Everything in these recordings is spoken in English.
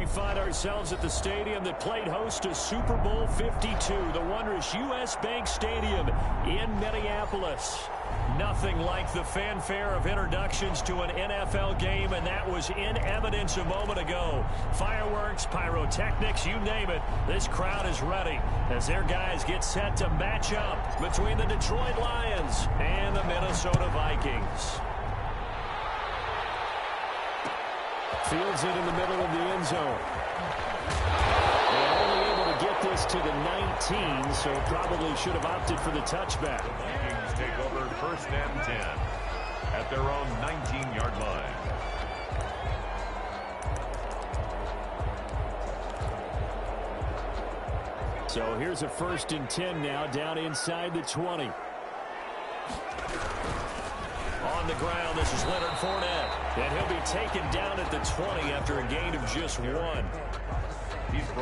We find ourselves at the stadium that played host to Super Bowl 52, the wondrous U.S. Bank Stadium in Minneapolis. Nothing like the fanfare of introductions to an NFL game, and that was in evidence a moment ago. Fireworks, pyrotechnics, you name it. This crowd is ready as their guys get set to match up between the Detroit Lions and the Minnesota Vikings. Fields it in the middle of the end zone. They're only able to get this to the 19, so probably should have opted for the touchback. Vikings take over 1st and 10 at their own 19-yard line. So here's a 1st and 10 now, down inside the 20. On the ground, this is Leonard Fournette. And he'll be taken down at the 20 after a gain of just 1.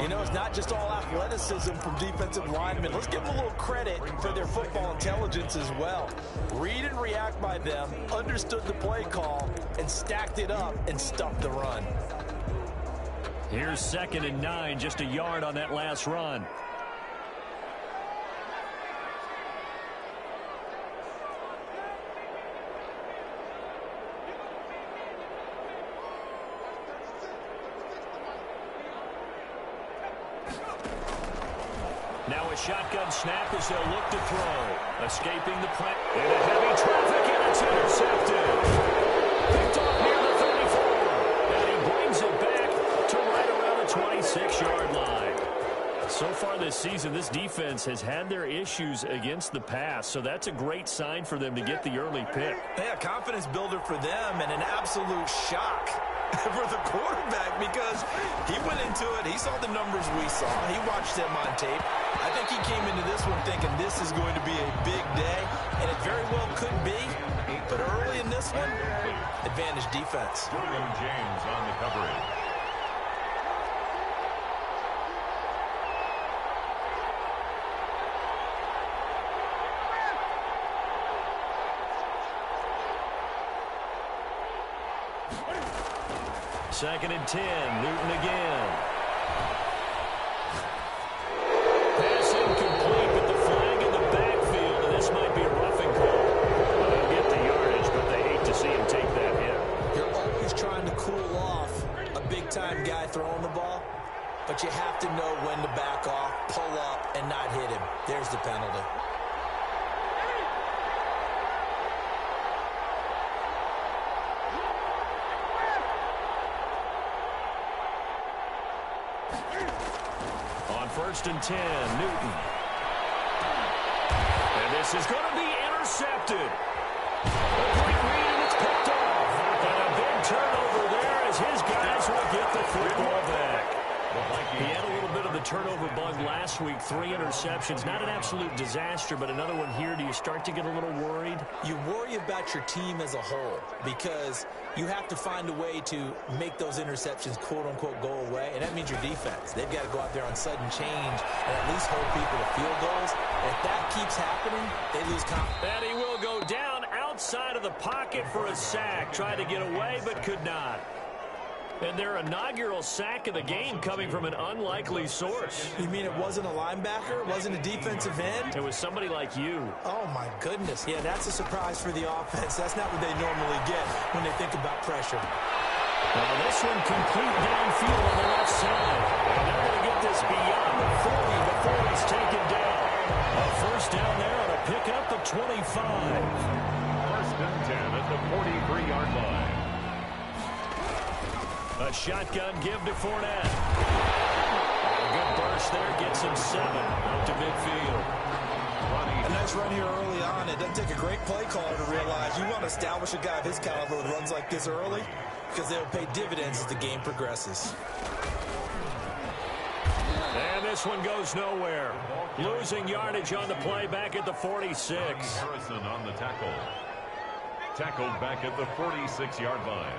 You know, it's not just all athleticism from defensive linemen. Let's give them a little credit for their football intelligence as well. Read and react by them, understood the play call, and stacked it up and stuffed the run. Here's 2nd and 9, just a yard on that last run. Now a shotgun snap as they'll look to throw. Escaping the press. Into heavy traffic, and it's intercepted. Picked off near the 34. And he brings it back to right around the 26-yard line. So far this season, this defense has had their issues against the pass, so that's a great sign for them to get the early pick. Yeah, confidence builder for them and an absolute shock for the quarterback because he went into it. He saw the numbers we saw. He watched them on tape. I think he came into this one thinking this is going to be a big day, and it very well could be. But early in this one, advantage defense. William James on the coverage. Second and 10, Newton again. Pass incomplete, but the flag in the backfield, and this might be a roughing call. Well, they'll get the yardage, but they hate to see him take that hit. You're always trying to cool off a big-time guy throwing the ball, but you have to know when to back off, pull up, and not hit him. There's the penalty. On 1st and 10, Newton. And this is going to be intercepted. A quick read, and it's picked off. And a big turnover there as his guys will get the football back. He had a little bit of the turnover bug last week, 3 interceptions. Not an absolute disaster, but another one here. Do you start to get a little worried? You worry about your team as a whole because you have to find a way to make those interceptions, quote-unquote, go away, and that means your defense. They've got to go out there on sudden change and at least hold people to field goals. And if that keeps happening, they lose confidence. And he will go down outside of the pocket for a sack. Tried to get away, but could not. And their inaugural sack of the game coming from an unlikely source. You mean it wasn't a linebacker? It wasn't a defensive end? It was somebody like you. Oh, my goodness. Yeah, that's a surprise for the offense. That's not what they normally get when they think about pressure. Well, this one complete downfield on the left side. And they're going to get this beyond the 40 before he's taken down. A 1st down there on a pickup of 25. 1st and 10 at the 43-yard line. A shotgun give to Fournette. A good burst there, gets him 7 out to midfield. A nice run here early on. It doesn't take a great play caller to realize you want to establish a guy of his caliber with runs like this early because they'll pay dividends as the game progresses. And this one goes nowhere. Losing yardage on the play back at the 46. Harrison on the tackle. Tackled back at the 46-yard line.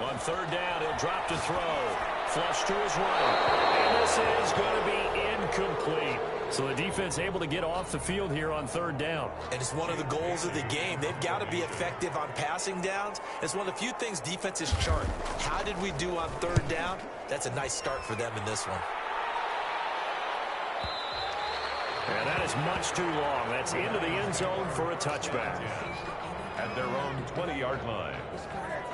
On 3rd down, he'll drop to throw. Flush to his right. And this is going to be incomplete. So the defense able to get off the field here on third down. And it's one of the goals of the game. They've got to be effective on passing downs. It's one of the few things defenses chart. How did we do on third down? That's a nice start for them in this one. And that is much too long. That's into the end zone for a touchback. At their own 20-yard line.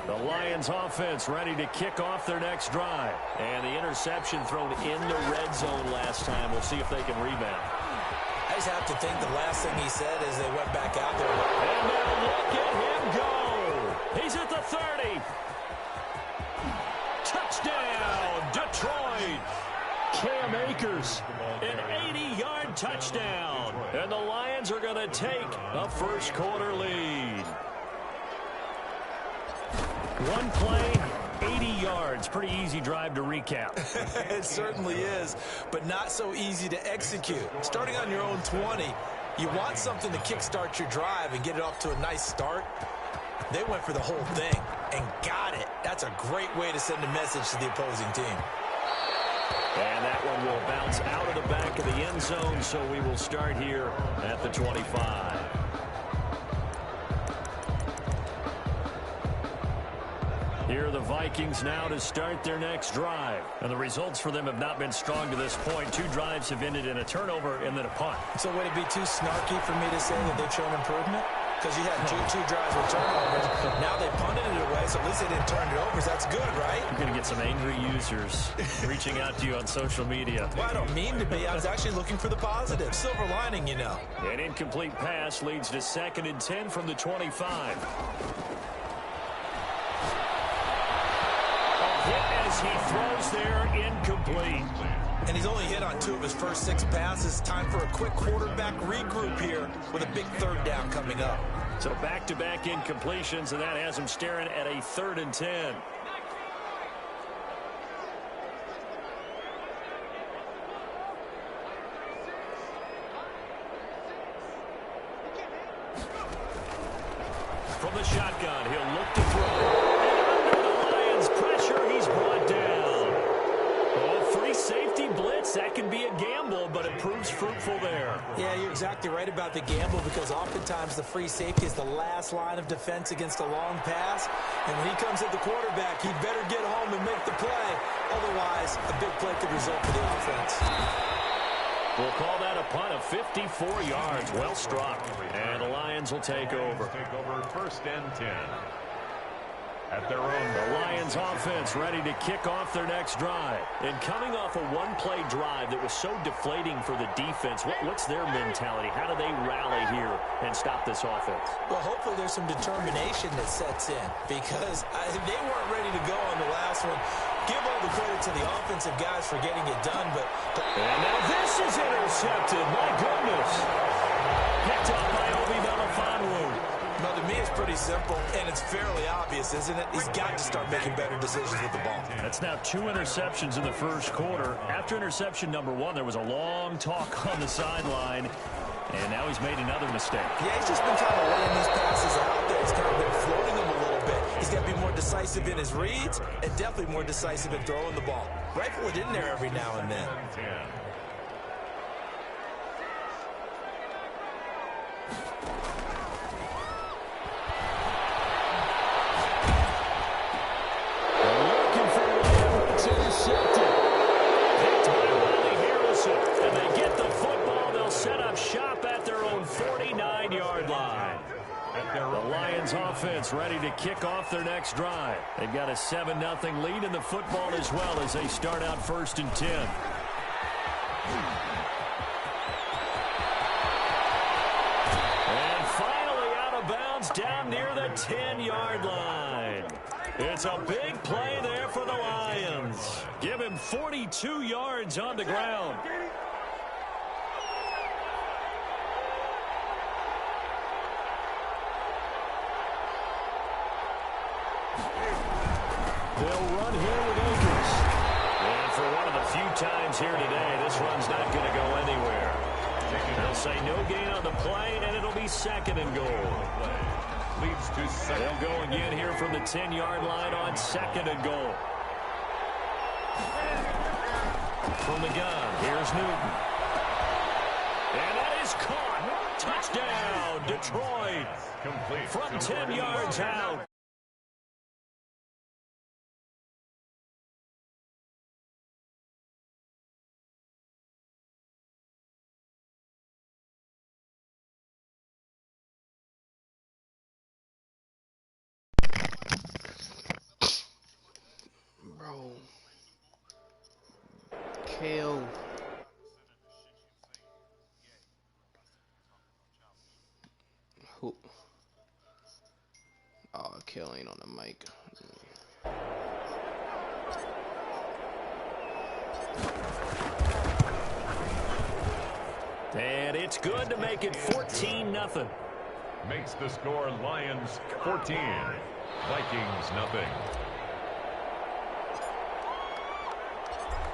The Lions offense ready to kick off their next drive. And the interception thrown in the red zone last time. We'll see if they can rebound. I just have to think the last thing he said as they went back out there. And now look at him go. He's at the 30. Touchdown, Detroit. Cam Akers, an 80-yard touchdown. And the Lions are going to take a first-quarter lead. One play, 80 yards. Pretty easy drive to recap. It certainly is, but not so easy to execute. Starting on your own 20, you want something to kickstart your drive and get it off to a nice start. They went for the whole thing and got it. That's a great way to send a message to the opposing team. And that one will bounce out of the back of the end zone, so we will start here at the 25. Here are the Vikings now to start their next drive. And the results for them have not been strong to this point. 2 drives have ended in a turnover and then a punt. So would it be too snarky for me to say that they've shown improvement? Because you had two drives with turnovers. Now they punted it away, so at least they didn't turn it over. So that's good, right? You're going to get some angry users reaching out to you on social media. Well, I don't mean to be. I was actually looking for the positive. Silver lining, you know. An incomplete pass leads to 2nd and 10 from the 25. As he throws there, incomplete. And he's only hit on 2 of his first 6 passes. Time for a quick quarterback regroup here with a big third down coming up. So back-to-back incompletions, and that has him staring at a 3rd and 10. From the shotgun, he'll look to throw. Safety blitz, that can be a gamble, but it proves fruitful there. Yeah, you're exactly right about the gamble because oftentimes the free safety is the last line of defense against a long pass. And when he comes at the quarterback, he'd better get home and make the play. Otherwise, a big play could result for the offense. We'll call that a punt of 54 yards. Well struck. And the Lions will take over. Take over 1st and 10. At their own. The Lions offense ready to kick off their next drive. And coming off a one-play drive that was so deflating for the defense, what's their mentality? How do they rally here and stop this offense? Well, hopefully there's some determination that sets in because they weren't ready to go on the last one. Give all the credit to the offensive guys for getting it done. And now this is intercepted. My goodness. Picked up by Obi Melifonwu. No, to me, it's pretty simple, and it's fairly obvious, isn't it? He's got to start making better decisions with the ball. That's now 2 interceptions in the first quarter. After interception number 1, there was a long talk on the sideline, and now he's made another mistake. Yeah, he's just been kind of laying these passes out there. He's kind of been floating them a little bit. He's got to be more decisive in his reads and definitely more decisive in throwing the ball. Rifle it in there every now and then. Offense ready to kick off their next drive. They've got a 7-0 lead in the football as well as they start out 1st and 10. And finally out of bounds down near the 10-yard line. It's a big play there for the Lions. Give him 42 yards on the ground. They'll run here with Akers. And for one of the few times here today, this run's not going to go anywhere. They'll say no gain on the play, and it'll be 2nd and goal. Leads to 2nd. They'll go again here from the 10-yard line on 2nd and goal. From the gun, here's Newton. And that is caught. Touchdown, Detroit. Complete. From 10 yards out. Bro. Kale. Who? Oh, Kale ain't on the mic. And it's good to make it 14-0. Makes the score Lions 14. Vikings nothing.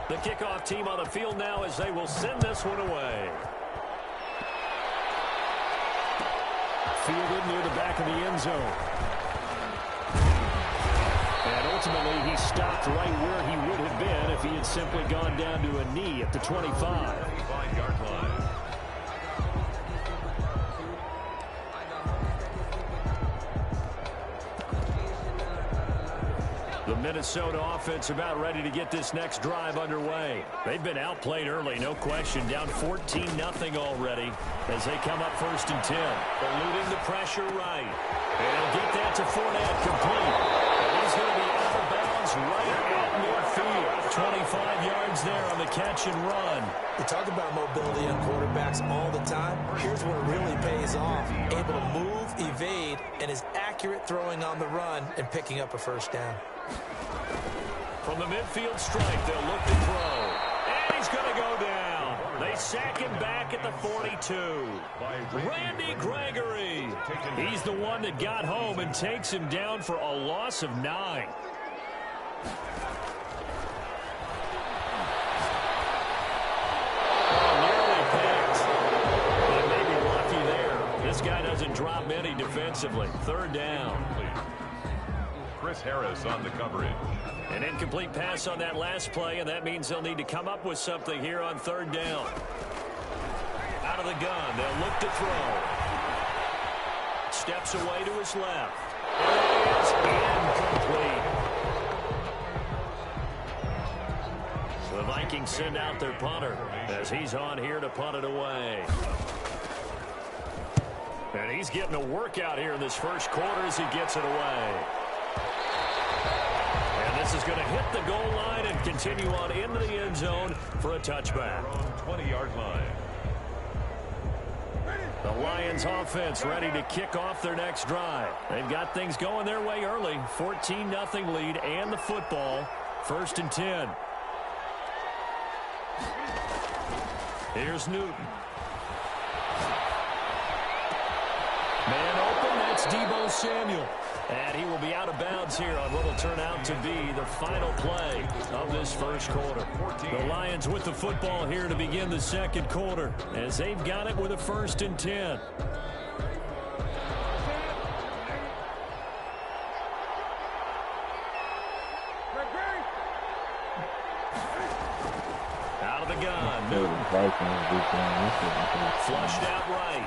The kickoff team on the field now as they will send this one away. Fielded near the back of the end zone. And ultimately he stopped right where he would have been if he had simply gone down to a knee at the 25. 5-yard line. The Minnesota offense about ready to get this next drive underway. They've been outplayed early, no question. Down 14-0 already as they come up 1st and 10. Eluding the pressure right. And he'll get that to Fournette complete. And he's going to be out of bounds right at midfield. 25 yards there on the catch and run. We talk about mobility on quarterbacks all the time. Here's where it really pays off. Able to move, evade, and is accurate throwing on the run and picking up a first down. From the midfield strike, they'll look to throw. And he's going to go down. They sack him back at the 42. Randy Gregory. He's the one that got home and takes him down for a loss of 9. Nearly picked. They may be lucky there. This guy doesn't drop many defensively. 3rd down. Chris Harris on the coverage. An incomplete pass on that last play, and that means they'll need to come up with something here on 3rd down. Out of the gun, they'll look to throw. Steps away to his left. It is incomplete. So the Vikings send out their punter as he's on here to punt it away. And he's getting a workout here in this first quarter as he gets it away. This is going to hit the goal line and continue on into the end zone for a touchback. 20-yard line. The Lions offense ready to kick off their next drive. They've got things going their way early. 14-0 lead and the football. 1st and 10. Here's Newton. Man open, that's Deebo Samuel. And he will be out of bounds here on what will turn out to be the final play of this first quarter. The Lions with the football here to begin the second quarter as they've got it with a 1st and 10. Out of the gun. Newton. Flushed out right.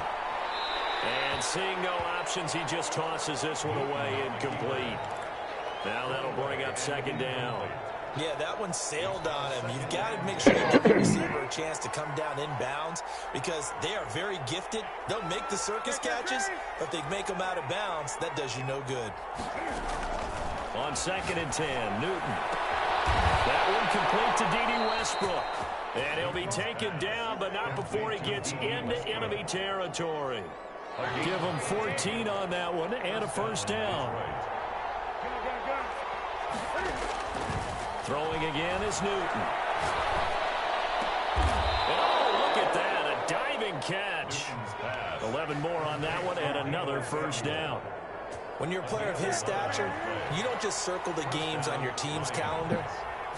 And seeing no options, he just tosses this one away incomplete. Now that'll bring up 2nd down. Yeah, that one sailed on him. You've got to make sure you give the receiver a chance to come down inbounds because they are very gifted. They'll make the circus catches, but they make them out of bounds. That does you no good. On 2nd and 10, Newton. That one complete to D.D. Westbrook. And he'll be taken down, but not before he gets into enemy territory. Give him 14 on that one and a 1st down. Throwing again is Newton. Oh, look at that, a diving catch. 11 more on that one and another 1st down. When you're a player of his stature, you don't just circle the games on your team's calendar.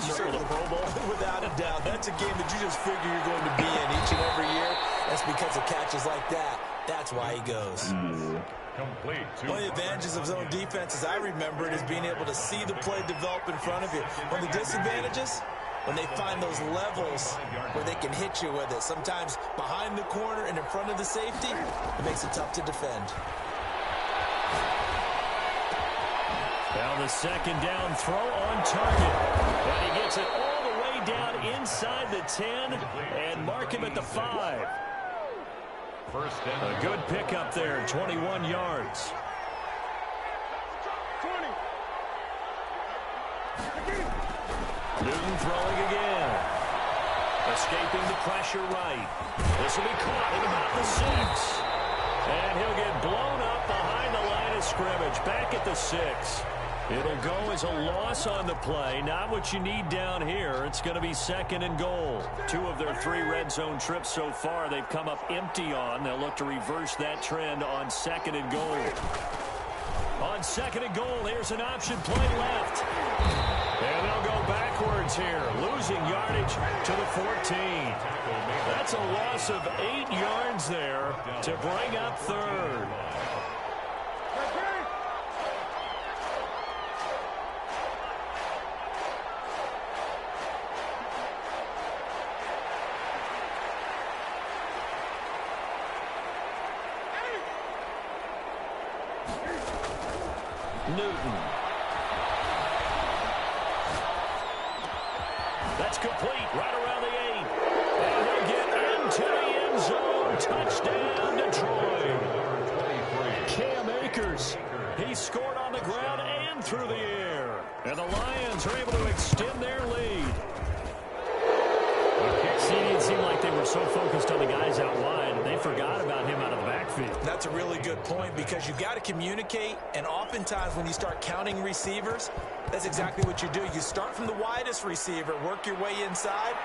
You circle the Pro Bowl. Without a doubt. That's a game that you just figure you're going to be in each and every year. That's because of catches like that. That's why he goes. Complete. One of the advantages of zone defense, as I remember it, is being able to see the play develop in front of you. One of the disadvantages, when they find those levels where they can hit you with it. Sometimes behind the corner and in front of the safety, it makes it tough to defend. Now the second down throw on target. And he gets it all the way down inside the 10 and mark him at the 5. A good pickup there, 21 yards. Newton throwing again. Escaping the pressure right. This will be caught at about the 6. And he'll get blown up behind the line of scrimmage. Back at the 6. It'll go as a loss on the play. Not what you need down here. It's going to be 2nd and goal. 2 of their 3 red zone trips so far they've come up empty on. They'll look to reverse that trend on 2nd and goal. On 2nd and goal, here's an option play left. And they'll go backwards here, losing yardage to the 14. That's a loss of 8 yards there to bring up 3rd. Newton. That's complete right around the 8. And he'll get into the end zone. Touchdown, Detroit. Cam Akers. He scored on the ground and through the air. And the Lions are able to extend their lead. It seemed like they were so focused on the guys out wide, they forgot about him out of the backfield. That's a really good point because you've got to communicate, and oftentimes when you start counting receivers, that's exactly what you do. You start from the widest receiver, work your way inside.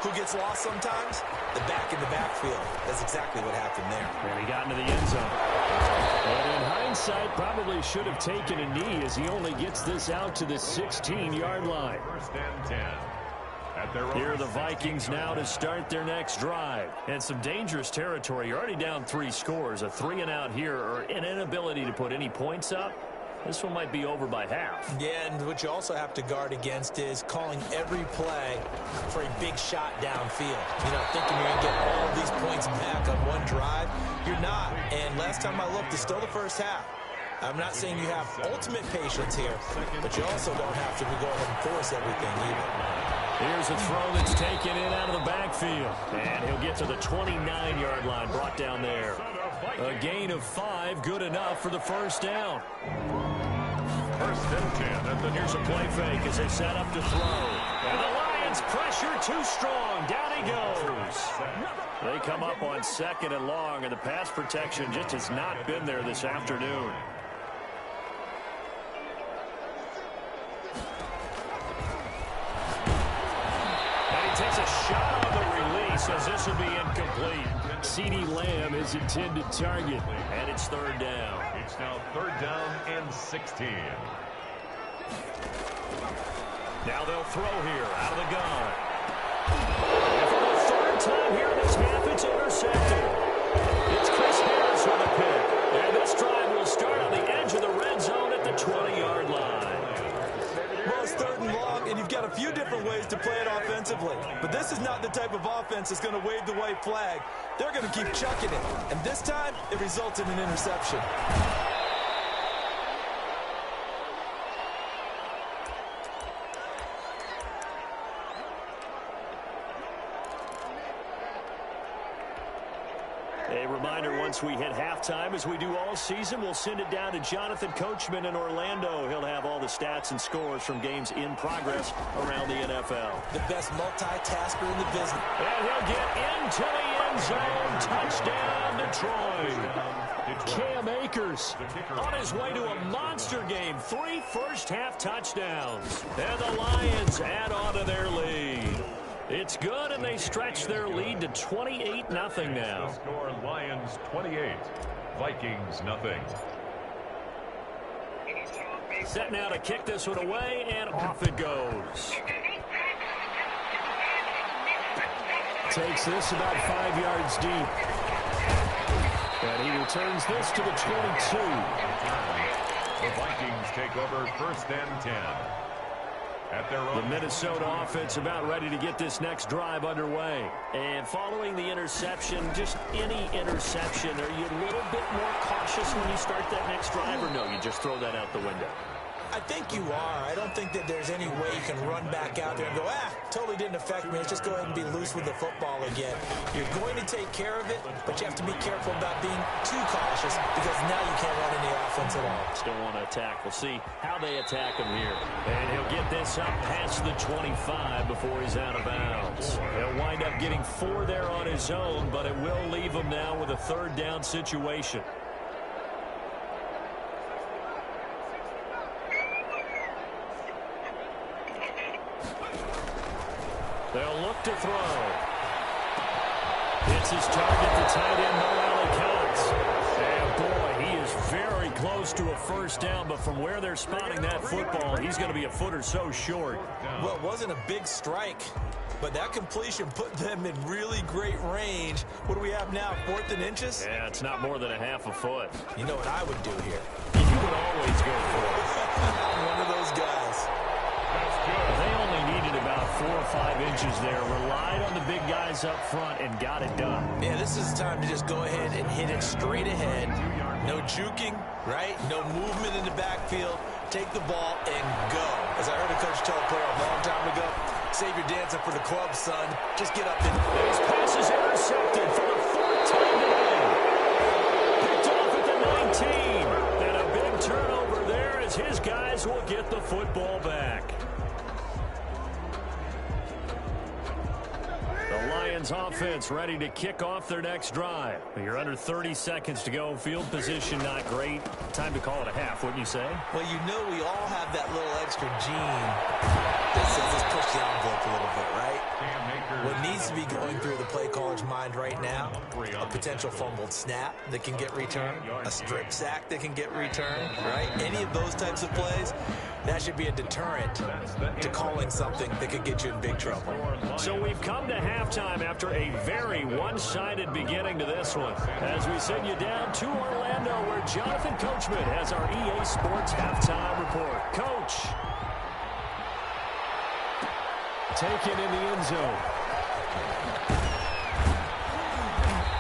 Who gets lost sometimes? The back in the backfield. That's exactly what happened there. And he got into the end zone. And in hindsight, probably should have taken a knee as he only gets this out to the 16-yard line. 1st and 10. Here are the Vikings now to start their next drive. And some dangerous territory. You're already down 3 scores. A 3-and-out here or an inability to put any points up. This one might be over by half. Yeah, and what you also have to guard against is calling every play for a big shot downfield. You know, thinking you're going to get all of these points back on one drive. You're not. And last time I looked, it's still the first half. I'm not saying you have ultimate patience here, but you also don't have to go ahead and force everything either. Here's a throw that's taken in out of the backfield. And he'll get to the 29-yard line, brought down there. A gain of 5, good enough for the 1st down. 1st and 10. Here's a play fake as they set up to throw. And the Lions pressure too strong. Down he goes. They come up on 2nd and long, and the pass protection just has not been there this afternoon. Takes a shot on the release as this will be incomplete. CeeDee Lamb is intended target, and it's 3rd down. It's now 3rd down and 16. Now they'll throw here out of the gun. And for the 3rd time here in this half, it's intercepted. It's Chris Harris with a pick. And this drive will start on the edge of the red zone at the 20-yard line. Well, it's 3rd and long, and you've got a few different ways to play it offensively. But this is not the type of offense that's going to wave the white flag. They're going to keep chucking it. And this time, it results in an interception. A reminder, once we hit halftime, as we do all season, we'll send it down to Jonathan Coachman in Orlando. He'll have all the stats and scores from games in progress around the NFL. The best multitasker in the business. And he'll get into the end zone. Touchdown, Detroit. Cam Akers on his way to a monster game. 3 first-half touchdowns. And the Lions add on to their lead. It's good, and they stretch their lead to 28-0 now. Score Lions 28, Vikings nothing. Set now to kick this one away, and off it goes. Takes this about 5 yards deep. And he returns this to the 22. The Vikings take over 1st and 10. At their The own Minnesota offense about ready to get this next drive underway. And following the interception, just any interception, are you a little bit more cautious when you start that next drive, or no, you just throw that out the window? I think you are. I don't think that there's any way you can run back out there and go, totally didn't affect me. Let's just go ahead and be loose with the football again. You're going to take care of it, but you have to be careful about being too cautious because now you can't run any offense at all. Still want to attack. We'll see how they attack him here. And he'll get this up past the 25 before he's out of bounds. He'll wind up getting 4 there on his own, but it will leave him now with a third down situation. They'll look to throw. It's his target, the tight end, Noel Cox. And boy, he is very close to a first down, but from where they're spotting that football, he's going to be a foot or so short. Well, it wasn't a big strike, but that completion put them in really great range. What do we have now, 4th and inches? Yeah, it's not more than a half a foot. You know what I would do here? You would always go for it. I'm one of those guys. They only needed about 4 or 5 inches there, relied on the big guys up front, and got it done. Yeah, this is time to just go ahead and hit it straight ahead. No juking, right? No movement in the backfield. Take the ball and go. As I heard a coach tell a player a long time ago, save your dancing for the club, son. Just get up and... This pass is intercepted for the 4th time today. Picked off at the 19. And a big turnover there as his guys will get the football back. The Lions offense ready to kick off their next drive. You're under 30 seconds to go. Field position not great. Time to call it a half, wouldn't you say? Well, you know we all have that little extra gene that says let's push the envelope a little bit, right? What needs to be going through the play caller's mind right now, a potential fumbled snap that can get returned, a strip sack that can get returned, right? Any of those types of plays, that should be a deterrent to calling something that could get you in big trouble. So we've come to halftime after a very one-sided beginning to this one. As we send you down to Orlando, where Jonathan Coachman has our EA Sports halftime report. Coach. Taken in the end zone.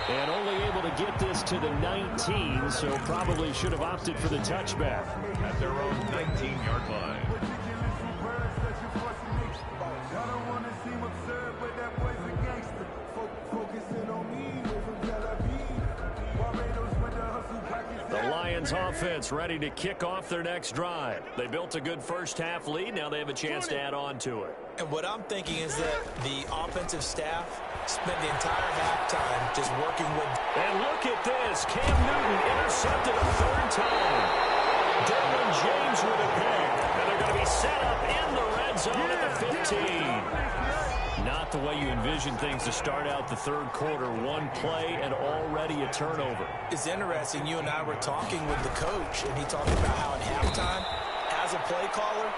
And only able to get this to the 19, so probably should have opted for the touchback. at their own 19-yard line. The Lions offense ready to kick off their next drive. They built a good first-half lead. Now they have a chance to add on to it. And what I'm thinking is that the offensive staff spent the entire halftime just working with... And look at this. Cam Newton intercepted a third time. Derwin James with a pick. And they're going to be set up in the red zone at the 15. Not the way you envision things to start out the third quarter. One play and already a turnover. It's interesting. You and I were talking with the coach, and he talked about how at halftime, as a play caller,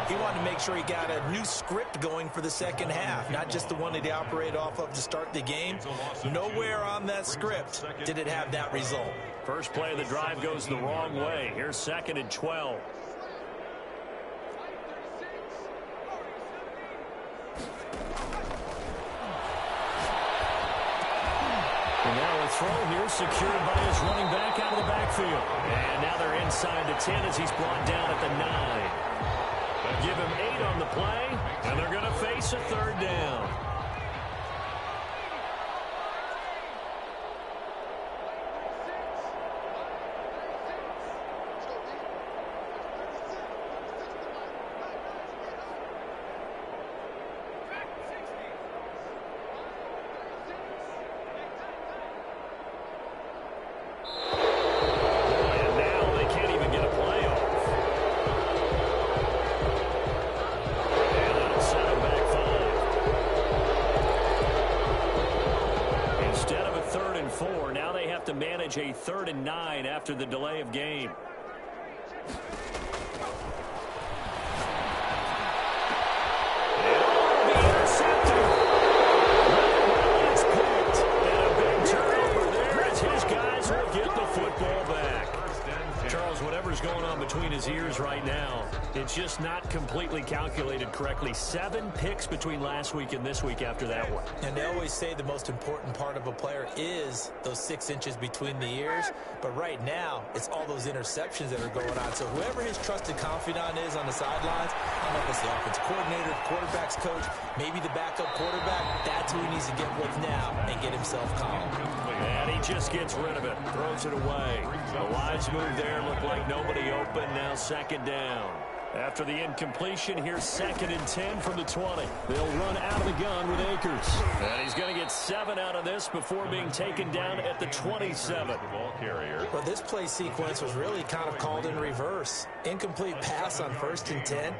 he wanted to make sure he got a new script going for the second half, not just the one that he operated off of to start the game. Nowhere on that script did it have that result. First play of the drive goes the wrong way. Here's 2nd and 12. And now a throw here secured by his running back out of the backfield. And now they're inside the 10 as he's brought down at the 9. They'll give him 8 on the play, and they're going to face a third down. To manage a 3rd and 9 after the delay of game. Charles, whatever's going on between his ears right now, It's just not completely calculated correctly. 7 picks between last week and this week after that one. And they always say the most important part of a player is those 6 inches between the ears. But right now, it's all those interceptions that are going on. So whoever his trusted confidant is on the sidelines, I don't know if it's the offensive coordinator, quarterback's coach, maybe the backup quarterback, that's who he needs to get with now and get himself calm. And he just gets rid of it, throws it away. The wise move there, looked like nobody open, now 2nd down. After the incompletion, here's 2nd and 10 from the 20. They'll run out of the gun with Akers. And he's going to get 7 out of this before being taken down at the 27. Well, this play sequence was really kind of called in reverse. Incomplete pass on 1st and 10.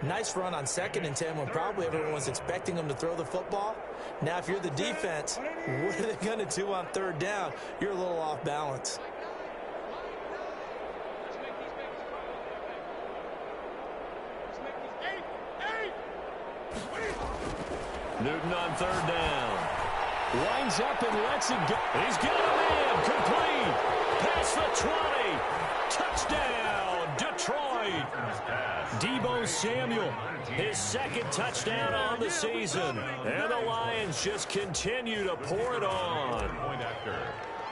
Nice run on 2nd and 10 when probably everyone was expecting him to throw the football. Now, if you're the defense, what are they going to do on 3rd down? You're a little off balance. Newton on 3rd down. Winds up and lets it go. He's got a man. Complete. Past the 20. Touchdown, Detroit. Deebo Samuel, his 2nd touchdown on the season. And the Lions just continue to pour it on.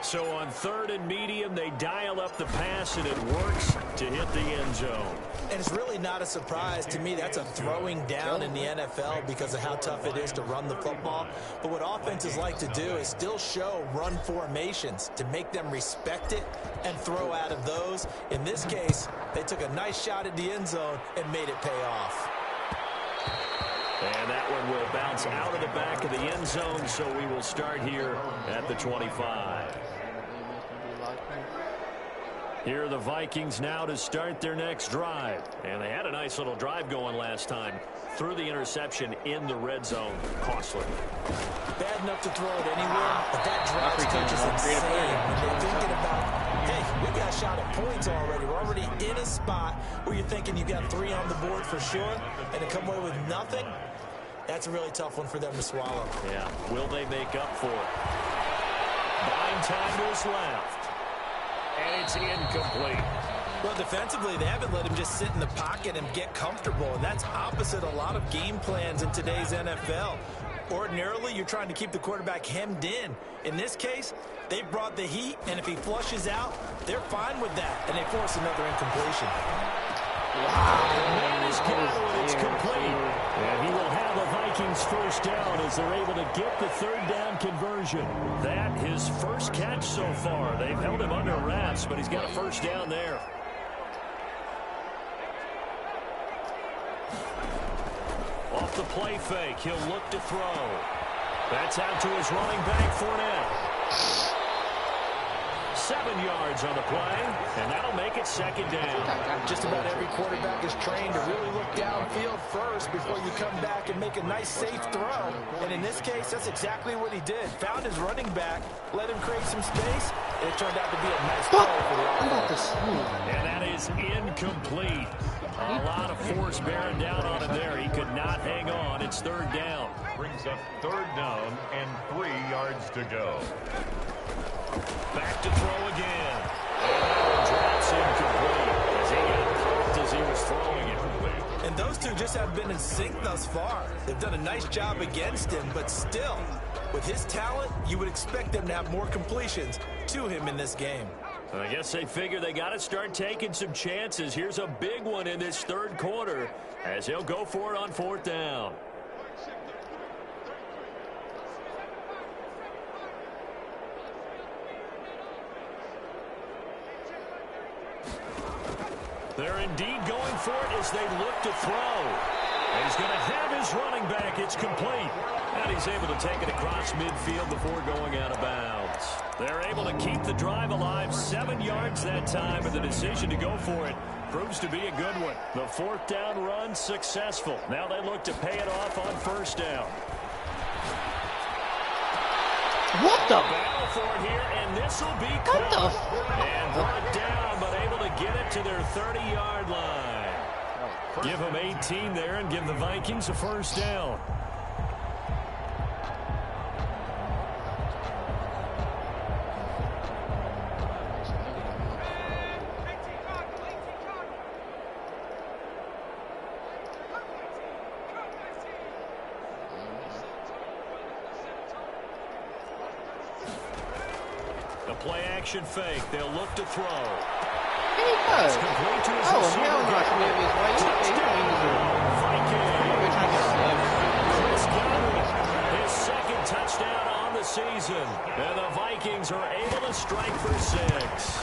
So on 3rd and medium, they dial up the pass, and it works to hit the end zone. And it's really not a surprise to me. That's a throwing down in the NFL because of how tough it is to run the football. But what offenses like to do is still show run formations to make them respect it and throw out of those. In this case, they took a nice shot at the end zone and made it pay off. And that one will bounce out of the back of the end zone, so we will start here at the 25. Here are the Vikings now to start their next drive. And they had a nice little drive going last time. Threw the interception in the red zone. Costly. Bad enough to throw it anywhere, but that drive coach is insane when they're thinking about, hey, we got a shot at points already. We're already in a spot where you're thinking you got 3 on the board for sure, and to come away with nothing, that's a really tough one for them to swallow. Yeah, will they make up for it? Buying time to his left. And it's incomplete. Well, defensively, they haven't let him just sit in the pocket and get comfortable, and that's opposite a lot of game plans in today's NFL. Ordinarily, you're trying to keep the quarterback hemmed in. In this case, they brought the heat, and if he flushes out, they're fine with that, and they force another incompletion. Man is down, it's complete. And he will have the Vikings first down as they're able to get the 3rd down conversion. That his first catch so far. They've held him under wraps, but he's got a first down there. Off the play fake, he'll look to throw. That's out to his running back, Fournette. 7 yards on the play, and that'll make it 2nd down. Just about every quarterback is trained to really look downfield first before you come back and make a nice, safe throw. And in this case, that's exactly what he did. Found his running back, let him create some space, and it turned out to be a nice play for the offense. And that is incomplete. A lot of force bearing down on him there. He could not hang on. It's 3rd down. Brings up 3rd down and 3 yards to go. Back to throw again. And drops incomplete as he got caught as he was throwing it. And those two just have been in sync thus far. They've done a nice job against him, but still, with his talent, you would expect them to have more completions to him in this game. I guess they figure they got to start taking some chances. Here's a big one in this 3rd quarter as he'll go for it on 4th down. They're indeed going for it as they look to throw. And he's going to have his running back. It's complete. And he's able to take it across midfield before going out of bounds. They're able to keep the drive alive. 7 yards that time, and the decision to go for it proves to be a good one. The 4th down run successful. Now they look to pay it off on 1st down. What the? Battle for it here, and this will be caught. And brought down, but able to get it to their 30-yard line. Give them 18 there and give the Vikings a first down. play action fake. They'll look to throw. He does. Complete to his Oh, receiver. hell no. Chris Godwin, his second touchdown on the season. And the Vikings are able to strike for 6.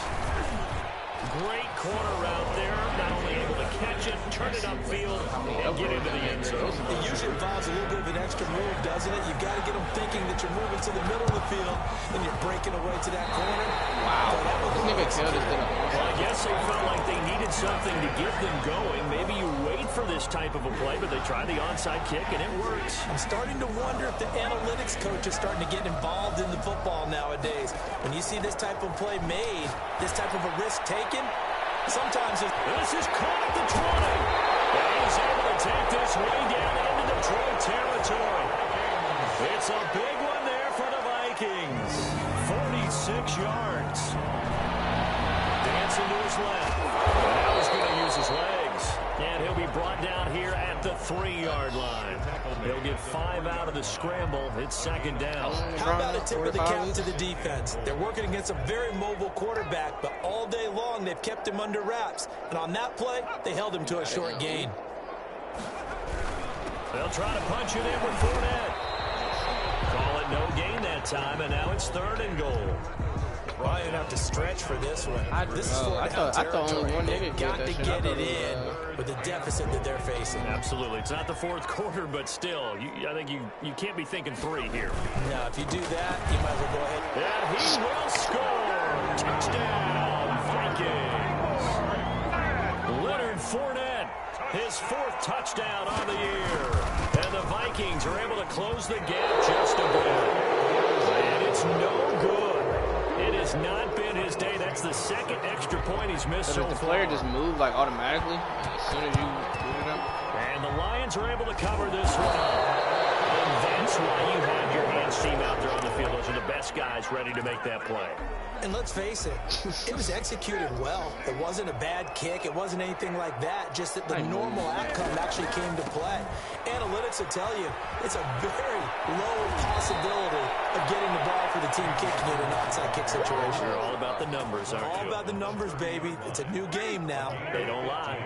Great corner route there. Not only able to catch it, turn it upfield, and get into the end zone. It usually involves a little bit of an extra move, doesn't it? You've got to get them thinking that you're moving to the middle of the field, and you're breaking away to that corner. Wow. This nigga killed us. Well, I guess they felt like they needed something to get them going. Maybe you wait for this type of a play, but they try the onside kick, and it works. I'm starting to wonder if the analytics coach is starting to get involved in the football nowadays. When you see this type of play made, this type of a risk taken, sometimes this is caught at the 20. And he's able to take this way down into Detroit territory. It's a big one there for the Vikings. 46 yards. Dancing to his left. And now he's going to use his legs. And he'll be brought down here at the 3-yard line. He'll get 5 out of the scramble. It's second down. How about a tip of the cap to the defense? They're working against a very mobile quarterback, but all day long they've kept him under wraps. And on that play, they held him to a short gain. They'll try to punch it in with Fournette. Call it no gain that time, and now it's 3rd and goal. Well, you have to stretch for this one. This is Fournette territory. They've got to get it in with the deficit that they're facing. Absolutely. It's not the 4th quarter, but still, I think you can't be thinking 3 here. Now, if you do that, you might as well go ahead. And he will score. Touchdown, Vikings. Leonard Fournette, his 4th touchdown on the year. And the Vikings are able to close the gap just a bit. And it's no good. It has not been his day. That's the 2nd extra point he's missed so far. Does the player just move like automatically as soon as you boot it up? And the Lions are able to cover this one up. And that's why you have your hands team out there on the field. Those are the best guys ready to make that play. And let's face it, it was executed well. It wasn't a bad kick. It wasn't anything like that. Just that the normal outcome actually came to play. Analytics will tell you it's a very low possibility of getting the ball for the team kicking it in an onside kick situation. You're all about the numbers, aren't you? All about the numbers, baby. It's a new game now. They don't lie.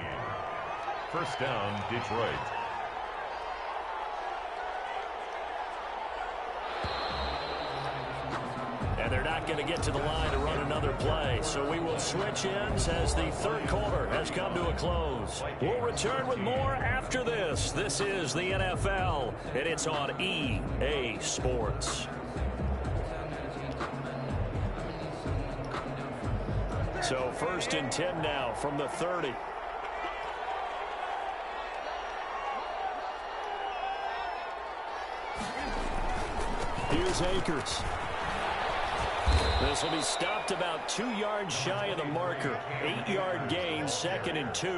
First down, Detroit. And they're not going to get to the line to run another play. So we will switch ends as the 3rd quarter has come to a close. We'll return with more after this. This is the NFL, and it's on EA Sports. So 1st and 10 now from the 30. Here's Akers. This will be stopped about 2 yards shy of the marker. 8-yard gain, 2nd and 2.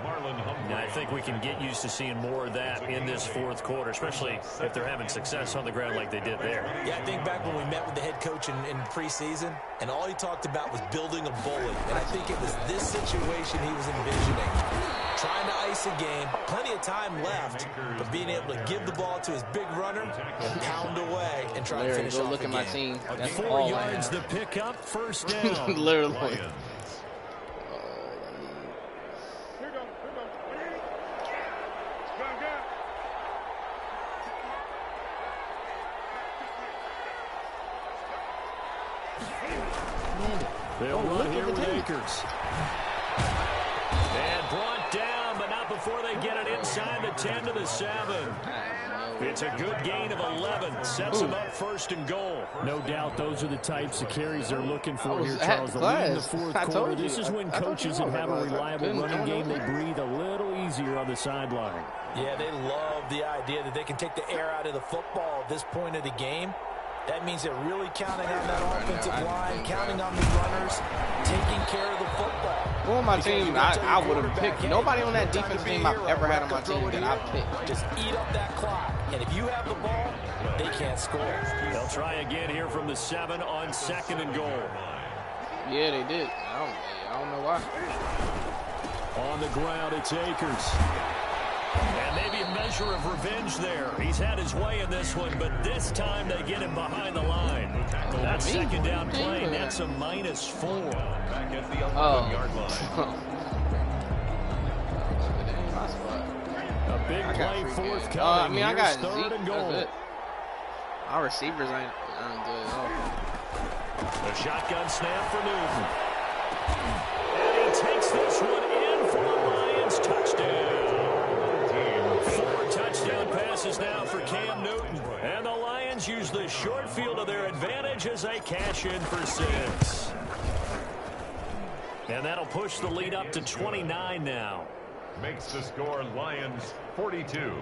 And I think we can get used to seeing more of that in this 4th quarter, especially if they're having success on the ground like they did there. Yeah, I think back when we met with the head coach in preseason, and all he talked about was building a bully. And I think it was this situation he was envisioning. Trying to ice a game, plenty of time left, but being able to give the ball to his big runner and pound away and try to finish off look the at game. my team. That's 4 yards the pickup, 1st down. Literally. They'll run here with Akers. And brought down, but not before they get it inside the 10 to the 7. It's a good gain of 11. Sets them up 1st and goal. No doubt those are the types of carries they're looking for here, Charles. The lead in the 4th quarter. This is when coaches that have a reliable running game, they breathe a little easier on the sideline. Yeah, they love the idea that they can take the air out of the football at this point of the game. That means they're really counting on that offensive line, counting on the runners, taking care of the football. Who on my team I would have picked? Nobody on that defense team I've ever had on my team that I've picked. Just eat up that clock. And if you have the ball, they can't score. They'll try again here from the 7 on 2nd and goal. Yeah, they did. I don't know why. On the ground, it's Akers. And maybe a measure of revenge there. He's had his way in this one, but this time they get him behind the line. That second down play, that's a -4. Back at the 11-yard line. A big play forthcoming. I mean, I got third and goal. That's it. Our receivers aren't good. The shotgun snap for Newton. And he takes this one in for the Lions touchdown. 4 touchdown passes now for Cam Newton. And the Lions use the short field to their advantage as they cash in for 6. And that'll push the lead up to 29 now. Makes the score Lions 42,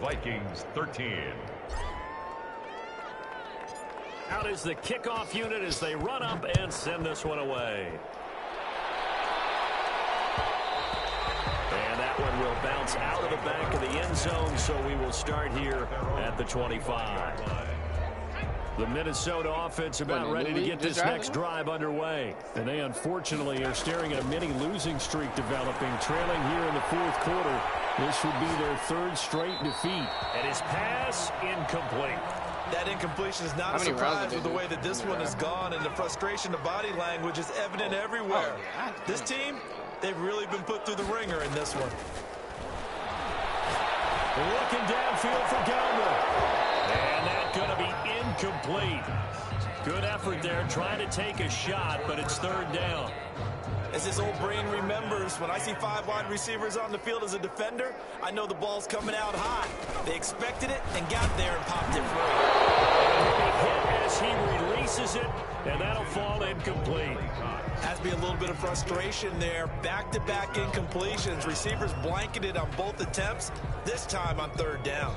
Vikings 13. Out is the kickoff unit as they run up and send this one away. And that one will bounce out of the back of the end zone, so we will start here at the 25. The Minnesota offense about ready to get this next drive underway. And they unfortunately are staring at a mini losing streak developing, trailing here in the fourth quarter. This would be their 3rd straight defeat. And his pass incomplete. That incompletion is not a surprise with the way that this one has gone, and the frustration, the body language is evident everywhere. This team, they've really been put through the ringer in this one. Looking downfield for Galman. And that's going to be incomplete. Good effort there, trying to take a shot, but it's 3rd down. As his old brain remembers, when I see 5 wide receivers on the field as a defender, I know the ball's coming out hot. They expected it and got there and popped it free. Hit as he releases it, and that'll fall incomplete. Has to be a little bit of frustration there. Back-to-back incompletions. Receivers blanketed on both attempts, this time on 3rd down.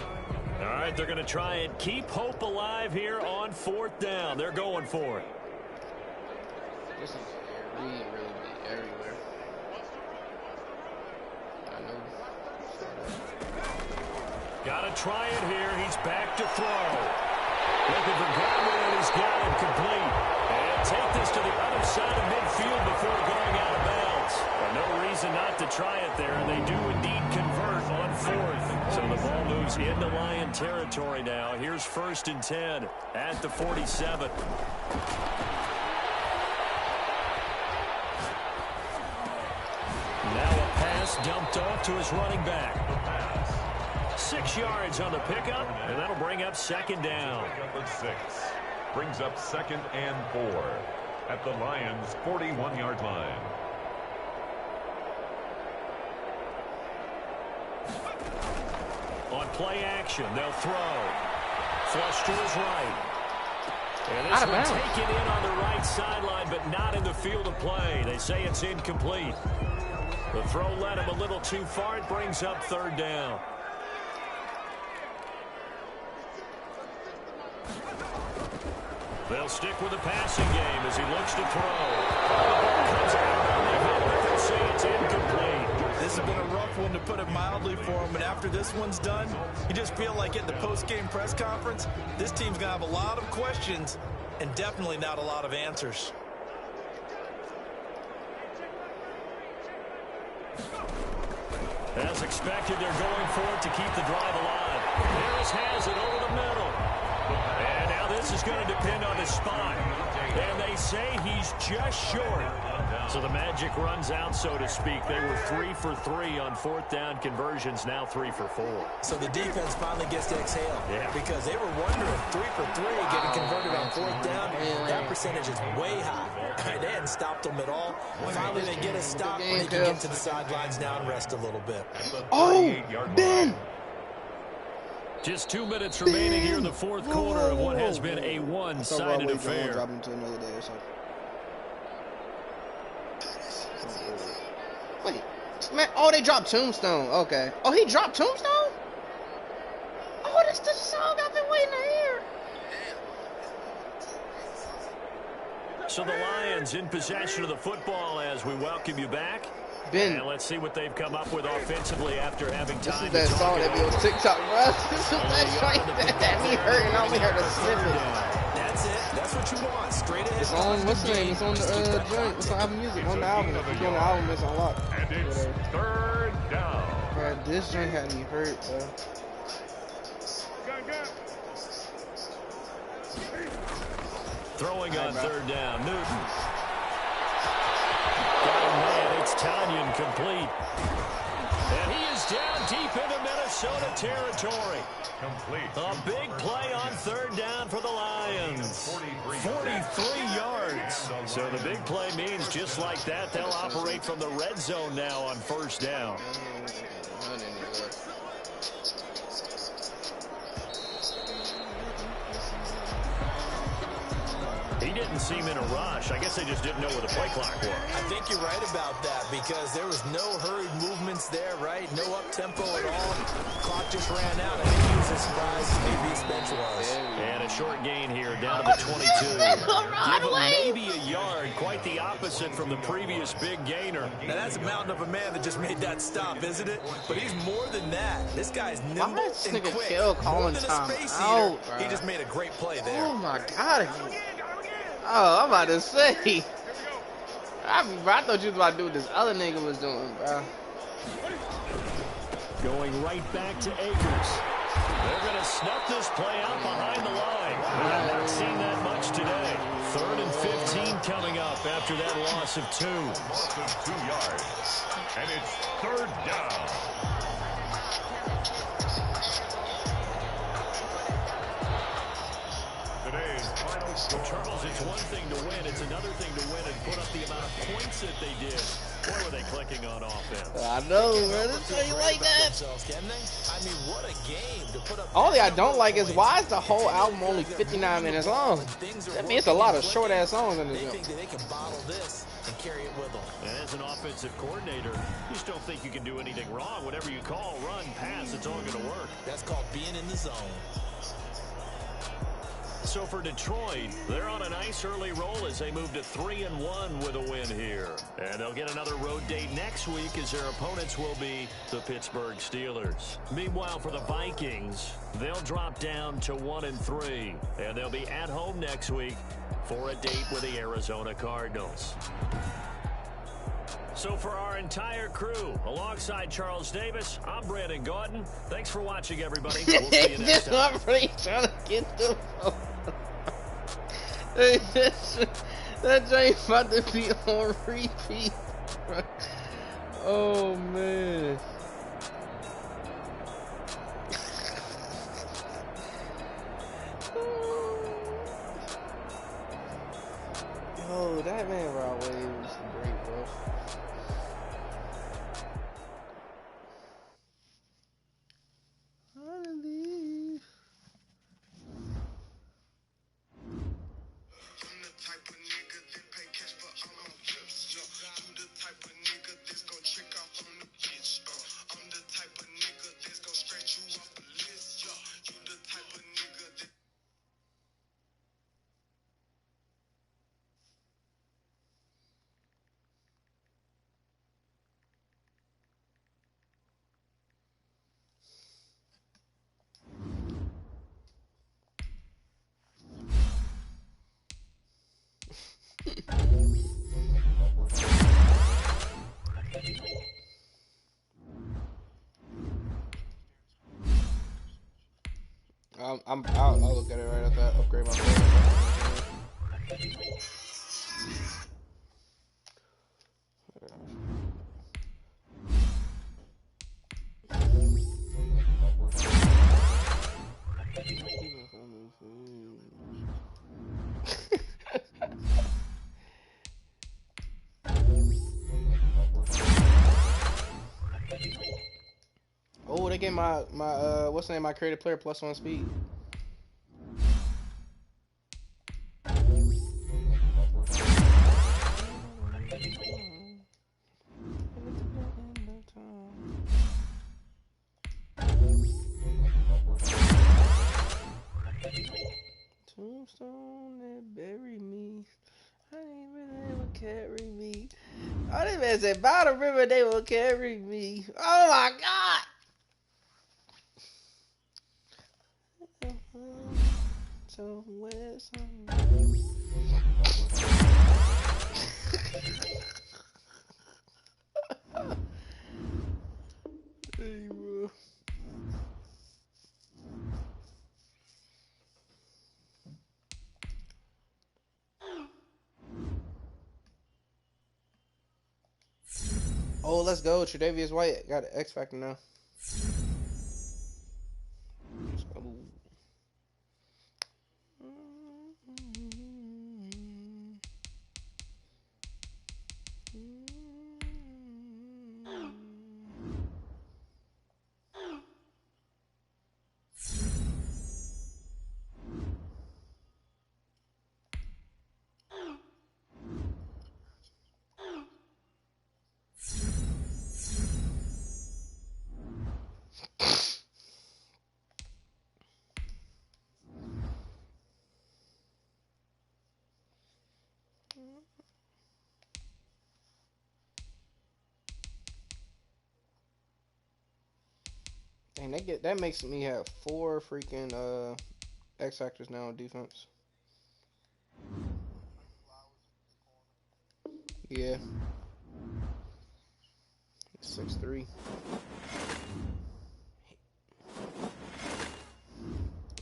All right, they're going to try and keep hope alive here on 4th down. They're going for it. This is really big everywhere. I know. Got to try it here. He's back to throw. Looking for Godwin, and he's got it complete. And take this to the other side of midfield before going out of bounds. Well, no reason not to try it there, and they do indeed convert on 4th. So the ball moves into Lion territory now. Here's 1st and 10 at the 47. Now a pass dumped off to his running back. 6 yards on the pickup, and that'll bring up 2nd down. 6 brings up 2nd and 4 at the Lions' 41-yard line. On play action, they'll throw. Flush to his right. And this one taken in on the right sideline, but not in the field of play. They say it's incomplete. The throw led him a little too far. It brings up 3rd down. They'll stick with the passing game as he looks to throw. Comes out on the hit, but they'll say it's incomplete. This has been a rough one, to put it mildly, for him. But after this one's done, you just feel like at the post-game press conference, this team's going to have a lot of questions and definitely not a lot of answers. As expected, they're going for it to keep the drive alive. Harris has it over the middle. And now this is going to depend on his spot. And they say he's just short. So the magic runs out, so to speak. They were 3 for 3 on 4th down conversions, now 3 for 4. So the defense finally gets to exhale. Yeah. Because they were wondering, 3 for 3 getting converted on 4th down. That percentage is way high. They hadn't stopped them at all. Finally, they get a stop. They can get to the sidelines now and rest a little bit. Oh, Ben! Just 2 minutes remaining here in the fourth quarter of what has been a one-sided affair. Drop him to another day or something. Wait, man, oh, they dropped Tombstone. Okay. Oh, he dropped Tombstone? Oh, that's the song I've been waiting to hear. So the Lions in possession of the football as we welcome you back. Ben. And let's see what they've come up with offensively after having time. This is that song that be on TikTok, bro. This is that joint that me hurting. I only heard a snippet. That's it. That's what you want. Straight ahead. It's on, what's the name? It's on the joint. It's on Apple Music. On the album. If it's on the album, it's unlocked. And it's 3rd down. Bro, this joint had me hurt, bro. Throwing on third down, Newton. Got a man, it's Tanyan complete. And he is down deep into Minnesota territory. Complete. A big play on third down for the Lions. 43 yards. So the big play means just like that, they'll operate from the red zone now on first down. He didn't seem in a rush. I guess they just didn't know where the play clock was. I think you're right about that because there was no hurried movements there, right? No up-tempo at all. Clock just ran out. I think he was as surprised as maybe his bench was. And a short gain here down to the 22. Give him maybe a yard. Quite the opposite from the previous big gainer. Now that's a mountain of a man that just made that stop, isn't it? But he's more than that. This guy's nimble and quick. More than a space eater. He just made a great play there. Oh my God. Oh, I'm about to say. I thought you was about to do what this other nigga was doing, bro. Going right back to Akers. They're going to snuff this play out behind the line. I've not seen that much today. 3rd and 15 coming up after that loss of 2. Loss of 2 yards. And it's 3rd down. Today's final score. Charles, it's one thing to win. It's another thing to win and put up the amount of points that they did. Boy, were they clicking on offense. I know, man. It's you like that. Can they? I mean, what a game to put up. Only I don't like is why is the whole album only 59 minutes long? That means a lot of short ass songs in this They film. think that they can bottle this and carry it with them. And as an offensive coordinator, you just don't think you can do anything wrong. Whatever you call, run, pass, it's all going to work. That's called being in the zone. So for Detroit, they're on a nice early roll as they move to 3-1 with a win here. And they'll get another road date next week as their opponents will be the Pittsburgh Steelers. Meanwhile, for the Vikings, they'll drop down to 1-3. And they'll be at home next week for a date with the Arizona Cardinals. So for our entire crew, alongside Charles Davis, I'm Brandon Gordon. Thanks for watching, everybody. We'll see you next time. I'm really trying to get them. That joint about to be on repeat. Oh man. Yo, that man Rod Wave was great, bro. I'll look at it right after I upgrade my phone. Oh, they gave my what's the name? My creative player +1 speed. Tombstone that bury me. I ain't really ever carry me. Oh, this man said, by the river they will carry me. Oh my God. Somewhere, hey, bro. Oh, let's go. Tre'Davious White got an X Factor now. Let's go. Dang, that makes me have 4 freaking X Factors now on defense. Yeah. 6'3".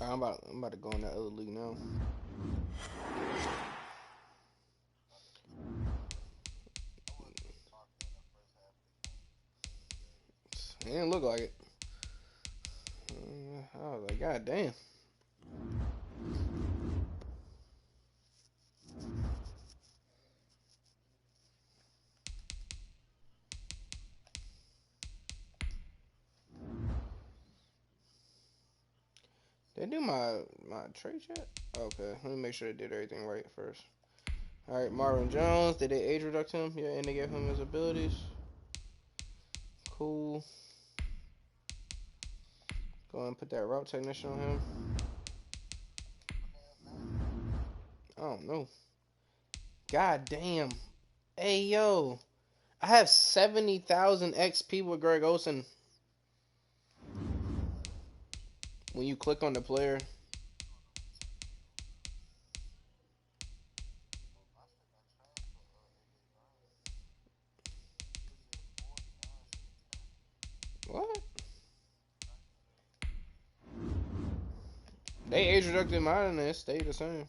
I'm about to go in that other league now. It didn't look like it. I was like, God damn. Did they do my trade yet? Okay, let me make sure they did everything right first. All right, Marvin Jones. Did they age reduct him? Yeah, and they gave him his abilities. Cool. Go ahead and put that route technician on him. I don't know. God damn. Hey, yo. I have 70,000 XP with Greg Olsen. When you click on the player. What? They age reducted mine and it stayed the same.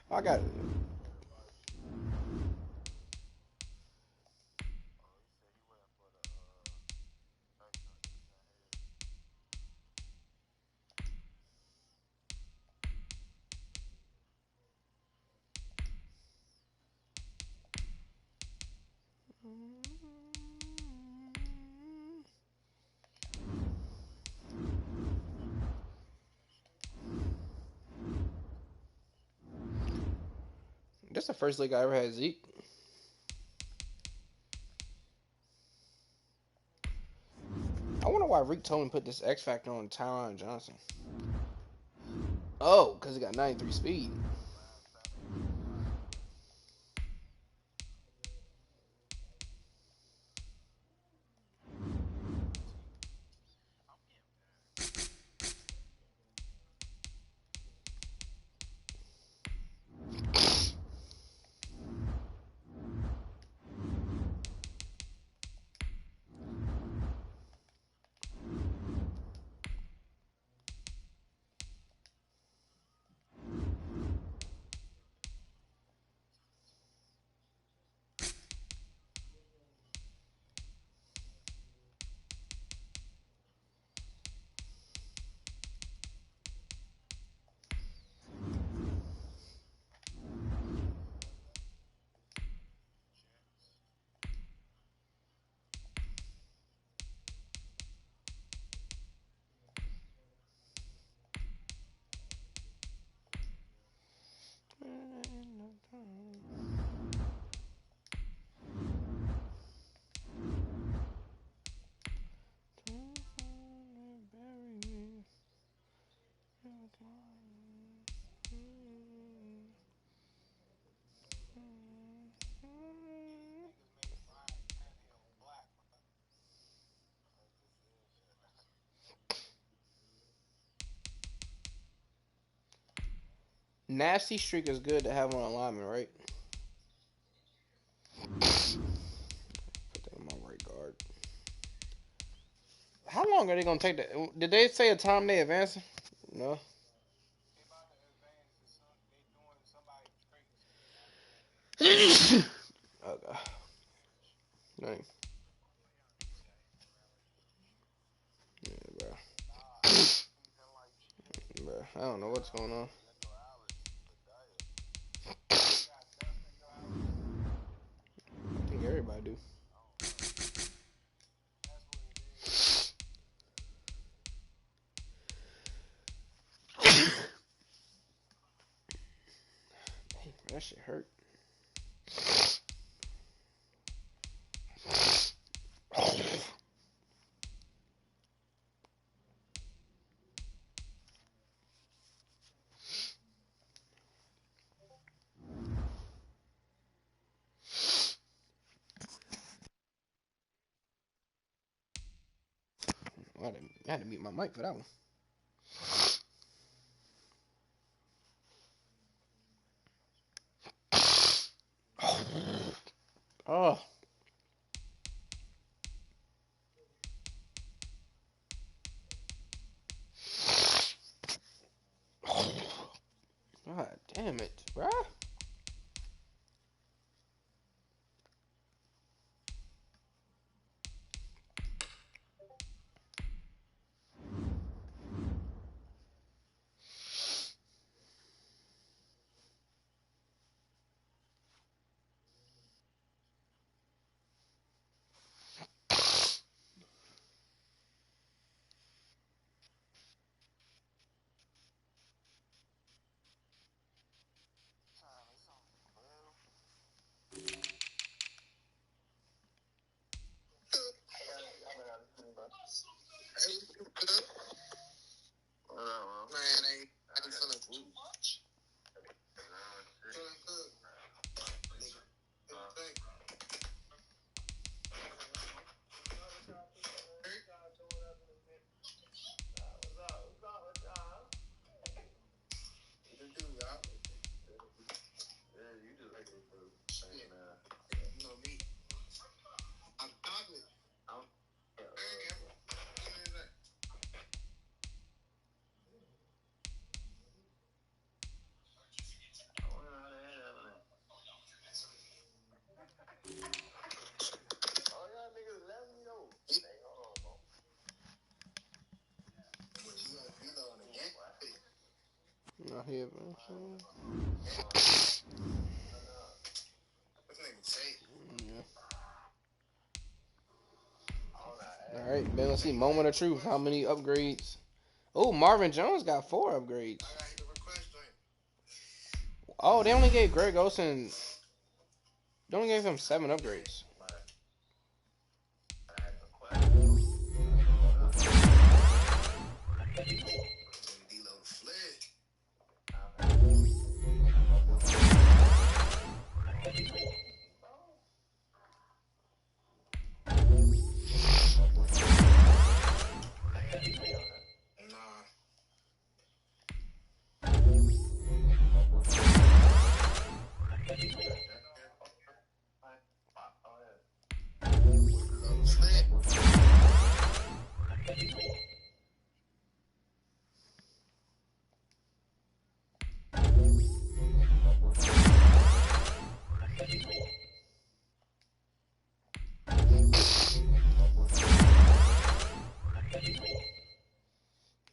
I got it. This is the first league I ever had Zeke. I wonder why Rick told him to put this X Factor on Tyron Johnson. Oh, because he got 93 speed. Nasty streak is good to have on alignment, right? Put that in my right guard. How long are they gonna take that? Did they say a time they advancing? No. Okay. Dang. Yeah, bro. Bro, I don't know what's going on. I think everybody do. Dang, that shit hurt. I had to mute my mic for that one. Oh. God damn it, bruh. Not here, bro. Yeah. All right, man. Let's see. Moment of truth. How many upgrades? Oh, Marvin Jones got 4 upgrades. Oh, they only gave Greg Olsen. They only gave him 7 upgrades.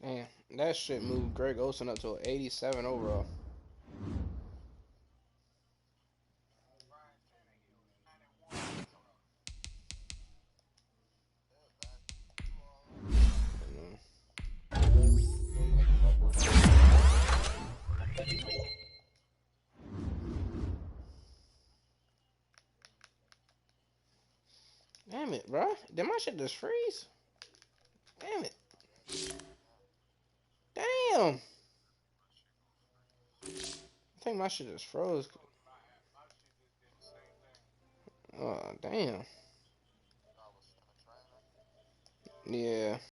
Man, that shit moved Greg Olsen up to an 87 overall. Damn it, bro. Did my shit just freeze? Damn it. Damn. I think my shit just froze. Oh, damn. Yeah.